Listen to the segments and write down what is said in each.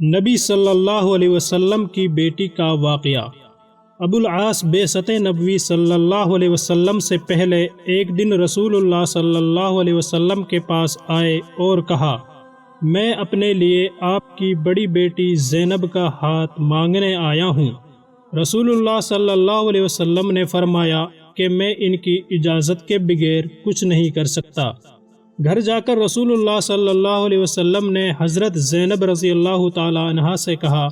نبی صلی اللہ علیہ وسلم کی بیٹی کا واقعہ۔ ابو العاص بعثت نبوی صلی اللہ علیہ وسلم سے پہلے ایک دن رسول اللہ صلی اللہ علیہ وسلم کے پاس آئے اور کہا، میں اپنے لیے آپ کی بڑی بیٹی زینب کا ہاتھ مانگنے آیا ہوں۔ رسول اللہ صلی اللہ علیہ وسلم نے فرمایا کہ میں ان کی اجازت کے بغیر کچھ نہیں کر سکتا۔ گھر جا کر رسول اللہ صلی اللہ علیہ وسلم نے حضرت زینب رضی اللہ تعالی عنہا سے کہا،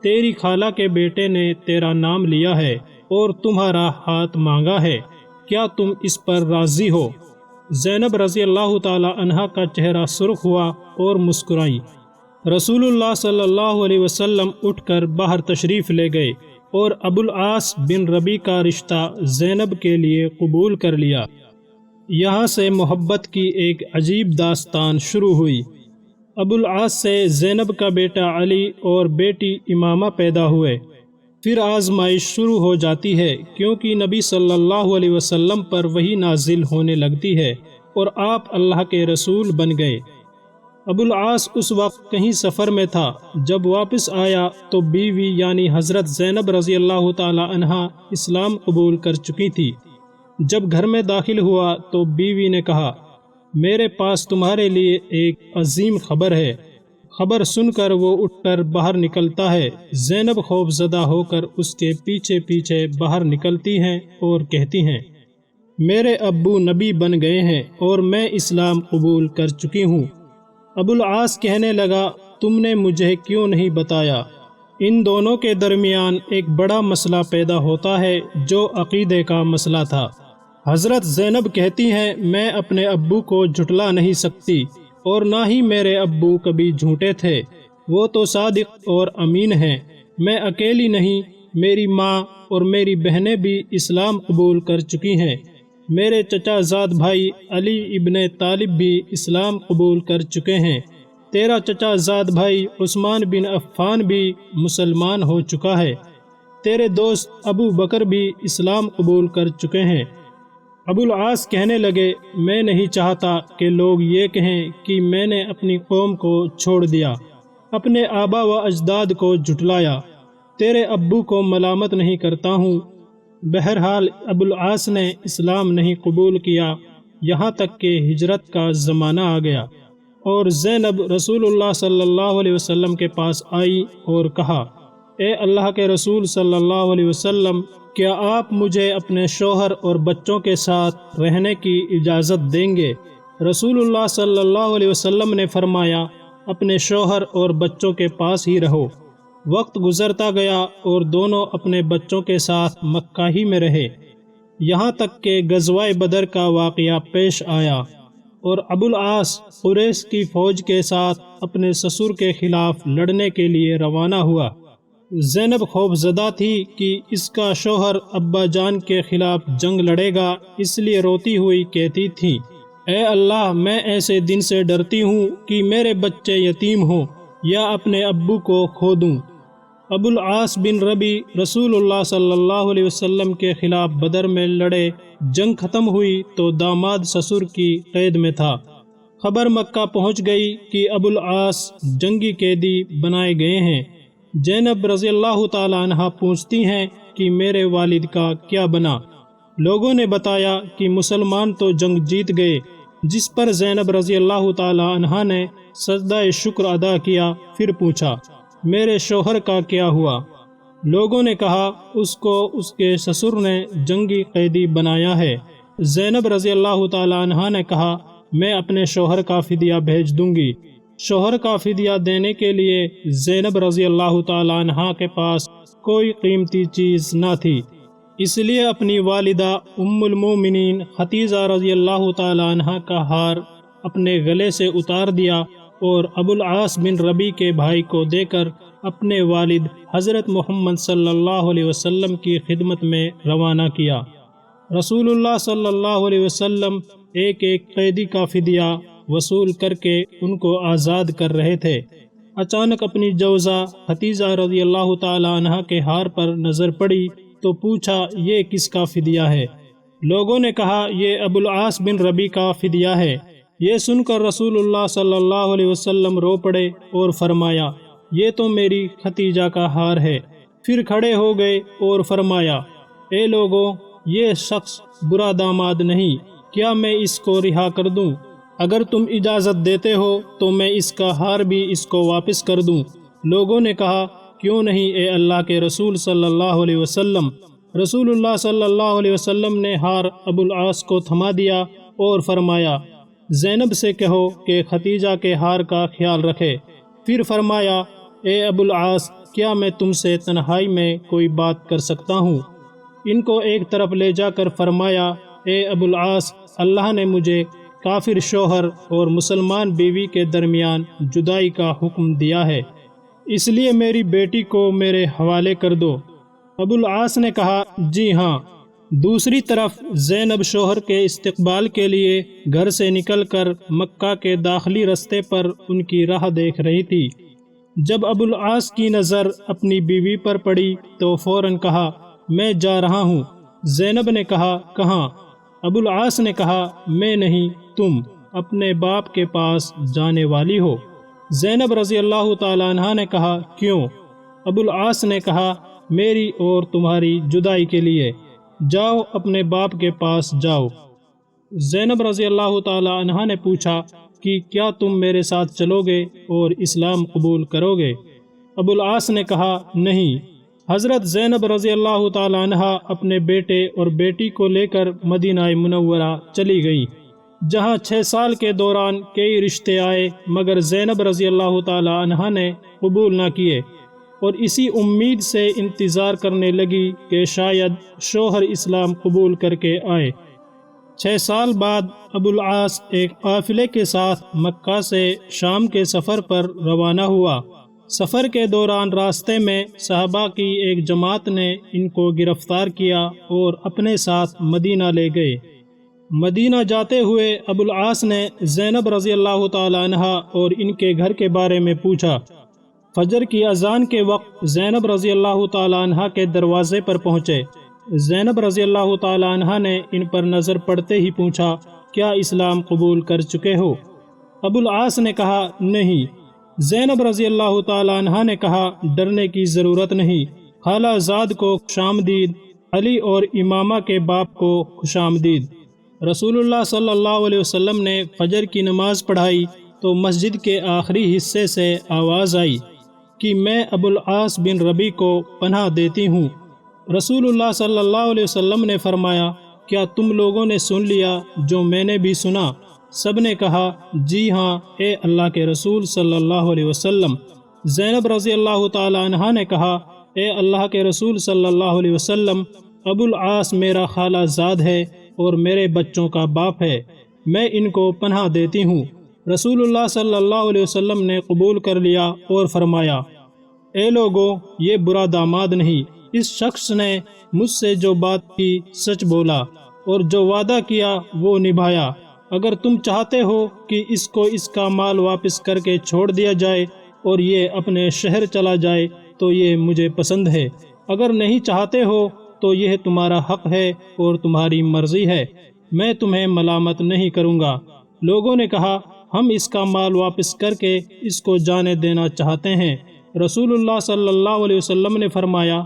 تیری خالہ کے بیٹے نے تیرا نام لیا ہے اور تمہارا ہاتھ مانگا ہے، کیا تم اس پر راضی ہو؟ زینب رضی اللہ تعالی عنہا کا چہرہ سرخ ہوا اور مسکرائی۔ رسول اللہ صلی اللہ علیہ وسلم اٹھ کر باہر تشریف لے گئے اور ابو العاص بن ربیع کا رشتہ زینب کے لیے قبول کر لیا۔ یہاں سے محبت کی ایک عجیب داستان شروع ہوئی۔ ابو العاص سے زینب کا بیٹا علی اور بیٹی امامہ پیدا ہوئے۔ پھر آزمائش شروع ہو جاتی ہے، کیونکہ نبی صلی اللہ علیہ وسلم پر وحی نازل ہونے لگتی ہے اور آپ اللہ کے رسول بن گئے۔ ابو العاص اس وقت کہیں سفر میں تھا۔ جب واپس آیا تو بیوی یعنی حضرت زینب رضی اللہ تعالی عنہا اسلام قبول کر چکی تھی۔ جب گھر میں داخل ہوا تو بیوی نے کہا، میرے پاس تمہارے لیے ایک عظیم خبر ہے۔ خبر سن کر وہ اٹھ کر باہر نکلتا ہے۔ زینب خوف زدہ ہو کر اس کے پیچھے پیچھے باہر نکلتی ہیں اور کہتی ہیں، میرے ابو نبی بن گئے ہیں اور میں اسلام قبول کر چکی ہوں۔ ابو العاص کہنے لگا، تم نے مجھے کیوں نہیں بتایا؟ ان دونوں کے درمیان ایک بڑا مسئلہ پیدا ہوتا ہے جو عقیدے کا مسئلہ تھا۔ حضرت زینب کہتی ہیں، میں اپنے ابو کو جھٹلا نہیں سکتی اور نہ ہی میرے ابو کبھی جھوٹے تھے، وہ تو صادق اور امین ہیں۔ میں اکیلی نہیں، میری ماں اور میری بہنیں بھی اسلام قبول کر چکی ہیں۔ میرے چچا زاد بھائی علی ابن طالب بھی اسلام قبول کر چکے ہیں۔ تیرا چچا زاد بھائی عثمان بن عفان بھی مسلمان ہو چکا ہے۔ تیرے دوست ابو بکر بھی اسلام قبول کر چکے ہیں۔ ابو العاص کہنے لگے، میں نہیں چاہتا کہ لوگ یہ کہیں کہ میں نے اپنی قوم کو چھوڑ دیا، اپنے آبا و اجداد کو جھٹلایا۔ تیرے ابو کو ملامت نہیں کرتا ہوں۔ بہرحال ابو العاص نے اسلام نہیں قبول کیا، یہاں تک کہ ہجرت کا زمانہ آ گیا اور زینب رسول اللہ صلی اللہ علیہ وسلم کے پاس آئی اور کہا، اے اللہ کے رسول صلی اللہ علیہ وسلم، کیا آپ مجھے اپنے شوہر اور بچوں کے ساتھ رہنے کی اجازت دیں گے؟ رسول اللہ صلی اللہ علیہ وسلم نے فرمایا، اپنے شوہر اور بچوں کے پاس ہی رہو۔ وقت گزرتا گیا اور دونوں اپنے بچوں کے ساتھ مکہ ہی میں رہے، یہاں تک کہ غزوہ بدر کا واقعہ پیش آیا اور ابو العاص قریش کی فوج کے ساتھ اپنے سسر کے خلاف لڑنے کے لیے روانہ ہوا۔ زینب خوف زدہ تھی کہ اس کا شوہر ابا جان کے خلاف جنگ لڑے گا، اس لیے روتی ہوئی کہتی تھی، اے اللہ، میں ایسے دن سے ڈرتی ہوں کہ میرے بچے یتیم ہوں یا اپنے ابو کو کھو دوں۔ ابو العاص بن ربیع رسول اللہ صلی اللہ علیہ وسلم کے خلاف بدر میں لڑے، جنگ ختم ہوئی تو داماد سسر کی قید میں تھا۔ خبر مکہ پہنچ گئی کہ ابو العاص جنگی قیدی بنائے گئے ہیں۔ زینب رضی اللہ تعالی عنہا پوچھتی ہیں کہ میرے والد کا کیا بنا؟ لوگوں نے بتایا کہ مسلمان تو جنگ جیت گئے، جس پر زینب رضی اللہ تعالی عنہا نے سجدہ شکر ادا کیا۔ پھر پوچھا، میرے شوہر کا کیا ہوا؟ لوگوں نے کہا، اس کو اس کے سسر نے جنگی قیدی بنایا ہے۔ زینب رضی اللہ تعالی عنہا نے کہا، میں اپنے شوہر کا فدیہ بھیج دوں گی۔ شوہر کا فدیہ دینے کے لیے زینب رضی اللہ تعالی عنہا کے پاس کوئی قیمتی چیز نہ تھی، اس لیے اپنی والدہ ام المومنین ختیجہ رضی اللہ تعالی عنہا کا ہار اپنے گلے سے اتار دیا اور ابو العاص بن ربیع کے بھائی کو دے کر اپنے والد حضرت محمد صلی اللہ علیہ وسلم کی خدمت میں روانہ کیا۔ رسول اللہ صلی اللہ علیہ وسلم ایک ایک قیدی کا فدیہ وصول کر کے ان کو آزاد کر رہے تھے۔ اچانک اپنی جوزہ ختیجہ رضی اللہ تعالی عنہا کے ہار پر نظر پڑی تو پوچھا، یہ کس کا فدیہ ہے؟ لوگوں نے کہا، یہ ابو العاص بن ربیع کا فدیہ ہے۔ یہ سن کر رسول اللہ صلی اللہ علیہ وسلم رو پڑے اور فرمایا، یہ تو میری ختیجہ کا ہار ہے۔ پھر کھڑے ہو گئے اور فرمایا، اے لوگو، یہ شخص برا داماد نہیں، کیا میں اس کو رہا کر دوں؟ اگر تم اجازت دیتے ہو تو میں اس کا ہار بھی اس کو واپس کر دوں۔ لوگوں نے کہا، کیوں نہیں اے اللہ کے رسول صلی اللہ علیہ وسلم۔ رسول اللہ صلی اللہ علیہ وسلم نے ہار ابو العاص کو تھما دیا اور فرمایا، زینب سے کہو کہ ختیجہ کے ہار کا خیال رکھے۔ پھر فرمایا، اے ابو العاص، کیا میں تم سے تنہائی میں کوئی بات کر سکتا ہوں؟ ان کو ایک طرف لے جا کر فرمایا، اے ابو العاص، اللہ نے مجھے کافر شوہر اور مسلمان بیوی کے درمیان جدائی کا حکم دیا ہے، اس لیے میری بیٹی کو میرے حوالے کر دو۔ ابو العاص نے کہا، جی ہاں۔ دوسری طرف زینب شوہر کے استقبال کے لیے گھر سے نکل کر مکہ کے داخلی رستے پر ان کی راہ دیکھ رہی تھی۔ جب ابو العاص کی نظر اپنی بیوی پر پڑی تو فوراً کہا، میں جا رہا ہوں۔ زینب نے کہا، کہاں؟ ابو العاص نے کہا، میں نہیں، تم اپنے باپ کے پاس جانے والی ہو۔ زینب رضی اللہ تعالیٰ عنہ نے کہا، کیوں؟ ابو العاص نے کہا، میری اور تمہاری جدائی کے لیے۔ جاؤ، اپنے باپ کے پاس جاؤ۔ زینب رضی اللہ تعالیٰ عنہ نے پوچھا کہ کیا تم میرے ساتھ چلو گے اور اسلام قبول کرو گے؟ ابو العاص نے کہا، نہیں۔ حضرت زینب رضی اللہ تعالیٰ عنہ اپنے بیٹے اور بیٹی کو لے کر مدینہ منورہ چلی گئیں، جہاں 6 سال کے دوران کئی رشتے آئے، مگر زینب رضی اللہ تعالیٰ عنہ نے قبول نہ کیے، اور اسی امید سے انتظار کرنے لگی کہ شاید شوہر اسلام قبول کر کے آئے۔ 6 سال بعد ابو العاص ایک قافلے کے ساتھ مکہ سے شام کے سفر پر روانہ ہوا۔ سفر کے دوران راستے میں صحابہ کی ایک جماعت نے ان کو گرفتار کیا اور اپنے ساتھ مدینہ لے گئے۔ مدینہ جاتے ہوئے ابو العاص نے زینب رضی اللہ تعالیٰ عنہ اور ان کے گھر کے بارے میں پوچھا۔ فجر کی اذان کے وقت زینب رضی اللہ تعالیٰ عنہ کے دروازے پر پہنچے۔ زینب رضی اللہ تعالیٰ عنہ نے ان پر نظر پڑتے ہی پوچھا، کیا اسلام قبول کر چکے ہو؟ ابو العاص نے کہا، نہیں۔ زینب رضی اللہ تعالیٰ عنہ نے کہا، ڈرنے کی ضرورت نہیں، خالہ زاد کو خوش آمدید، علی اور امامہ کے باپ کو خوش آمدید۔ رسول اللہ صلی اللہ علیہ وسلم نے فجر کی نماز پڑھائی تو مسجد کے آخری حصے سے آواز آئی کہ میں ابو العاص بن ربی کو پناہ دیتی ہوں۔ رسول اللہ صلی اللہ علیہ وسلم نے فرمایا، کیا تم لوگوں نے سن لیا جو میں نے بھی سنا؟ سب نے کہا، جی ہاں اے اللہ کے رسول صلی اللہ علیہ وسلم۔ زینب رضی اللہ تعالیٰ عنہ نے کہا، اے اللہ کے رسول صلی اللہ علیہ وسلم، ابو العاص میرا خالہ زاد ہے اور میرے بچوں کا باپ ہے، میں ان کو پناہ دیتی ہوں۔ رسول اللہ صلی اللہ علیہ وسلم نے قبول کر لیا اور فرمایا، اے لوگو، یہ برا داماد نہیں، اس شخص نے مجھ سے جو بات کی سچ بولا اور جو وعدہ کیا وہ نبھایا۔ اگر تم چاہتے ہو کہ اس کو اس کا مال واپس کر کے چھوڑ دیا جائے اور یہ اپنے شہر چلا جائے تو یہ مجھے پسند ہے، اگر نہیں چاہتے ہو تو یہ تمہارا حق ہے اور تمہاری مرضی ہے، میں تمہیں ملامت نہیں کروں گا۔ لوگوں نے کہا، ہم اس کا مال واپس کر کے اس کو جانے دینا چاہتے ہیں۔ رسول اللہ صلی اللہ علیہ وسلم نے فرمایا،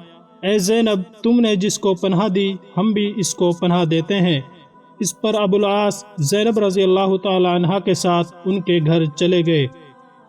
اے زینب، تم نے جس کو پناہ دی ہم بھی اس کو پناہ دیتے ہیں۔ اس پر ابو العاص زینب رضی اللہ تعالی عنہ کے ساتھ ان کے گھر چلے گئے،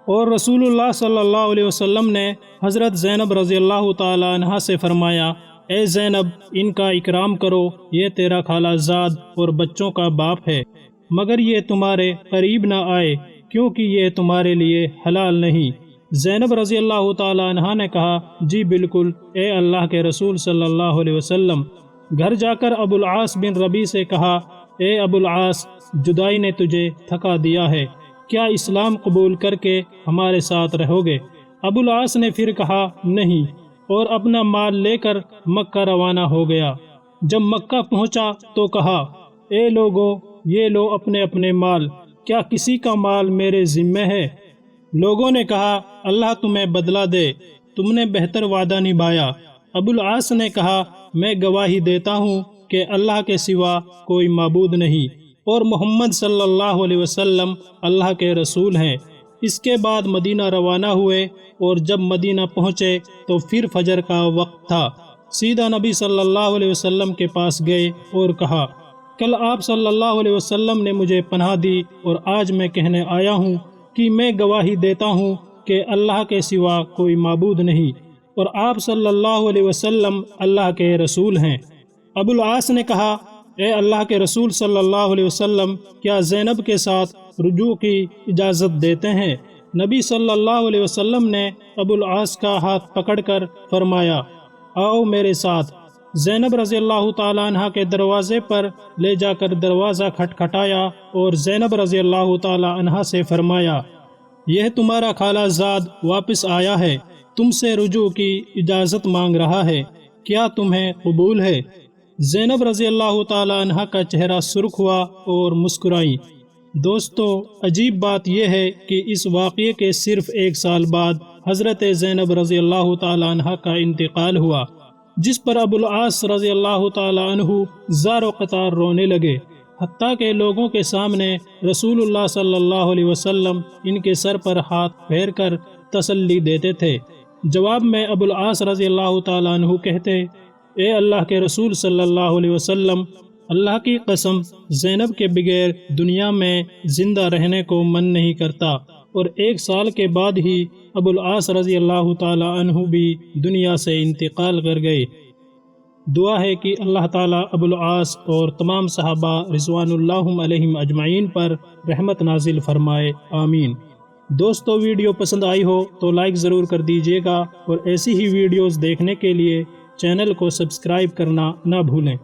اور رسول اللہ صلی اللہ علیہ وسلم نے حضرت زینب رضی اللہ تعالی عنہ سے فرمایا، اے زینب، ان کا اکرام کرو، یہ تیرا خالہ زاد اور بچوں کا باپ ہے، مگر یہ تمہارے قریب نہ آئے کیونکہ یہ تمہارے لیے حلال نہیں۔ زینب رضی اللہ تعالی عنہ نے کہا، جی بالکل اے اللہ کے رسول صلی اللہ علیہ وسلم۔ گھر جا کر ابو العاص بن ربی سے کہا، اے ابو العاص، جدائی نے تجھے تھکا دیا ہے، کیا اسلام قبول کر کے ہمارے ساتھ رہو گے؟ ابو العاص نے پھر کہا، نہیں، اور اپنا مال لے کر مکہ روانہ ہو گیا۔ جب مکہ پہنچا تو کہا، اے لوگو، یہ لو اپنے اپنے مال، کیا کسی کا مال میرے ذمہ ہے؟ لوگوں نے کہا، اللہ تمہیں بدلہ دے، تم نے بہتر وعدہ نبھایا۔ ابو العاص نے کہا، میں گواہی دیتا ہوں کہ اللہ کے سوا کوئی معبود نہیں اور محمد صلی اللہ علیہ وسلم اللہ کے رسول ہیں۔ اس کے بعد مدینہ روانہ ہوئے اور جب مدینہ پہنچے تو پھر فجر کا وقت تھا۔ سیدھا نبی صلی اللہ علیہ وسلم کے پاس گئے اور کہا، کل آپ صلی اللہ علیہ وسلم نے مجھے پناہ دی اور آج میں کہنے آیا ہوں کہ میں گواہی دیتا ہوں کہ اللہ کے سوا کوئی معبود نہیں اور آپ صلی اللہ علیہ وسلم اللہ کے رسول ہیں۔ ابو العاص نے کہا، اے اللہ کے رسول صلی اللہ علیہ وسلم، کیا زینب کے ساتھ رجوع کی اجازت دیتے ہیں؟ نبی صلی اللہ علیہ وسلم نے ابو العاص کا ہاتھ پکڑ کر فرمایا، آؤ میرے ساتھ۔ زینب رضی اللہ تعالیٰ عنہ کے دروازے پر لے جا کر دروازہ کھٹکھٹایا اور زینب رضی اللہ تعالیٰ عنہ سے فرمایا، یہ تمہارا خالہ زاد واپس آیا ہے، تم سے رجوع کی اجازت مانگ رہا ہے، کیا تمہیں قبول ہے؟ زینب رضی اللہ تعالیٰ عنہ کا چہرہ سرخ ہوا اور مسکرائی۔ دوستو، عجیب بات یہ ہے کہ اس واقعے کے صرف 1 سال بعد حضرت زینب رضی اللہ تعالیٰ عنہ کا انتقال ہوا، جس پر ابو العاص رضی اللہ تعالیٰ عنہ زار و قطار رونے لگے، حتیٰ کہ لوگوں کے سامنے رسول اللہ صلی اللہ علیہ وسلم ان کے سر پر ہاتھ پھیر کر تسلی دیتے تھے۔ جواب میں ابو العاص رضی اللہ تعالیٰ عنہ کہتے، اے اللہ کے رسول صلی اللہ علیہ وسلم، اللہ کی قسم، زینب کے بغیر دنیا میں زندہ رہنے کو من نہیں کرتا، اور 1 سال کے بعد ہی ابو العاص رضی اللہ تعالیٰ عنہ بھی دنیا سے انتقال کر گئے۔ دعا ہے کہ اللہ تعالیٰ ابو العاص اور تمام صحابہ رضوان اللہ علیہم اجمعین پر رحمت نازل فرمائے، آمین۔ دوستو، ویڈیو پسند آئی ہو تو لائک ضرور کر دیجیے گا اور ایسی ہی ویڈیوز دیکھنے کے لیے چینل کو سبسکرائب کرنا نہ بھولیں۔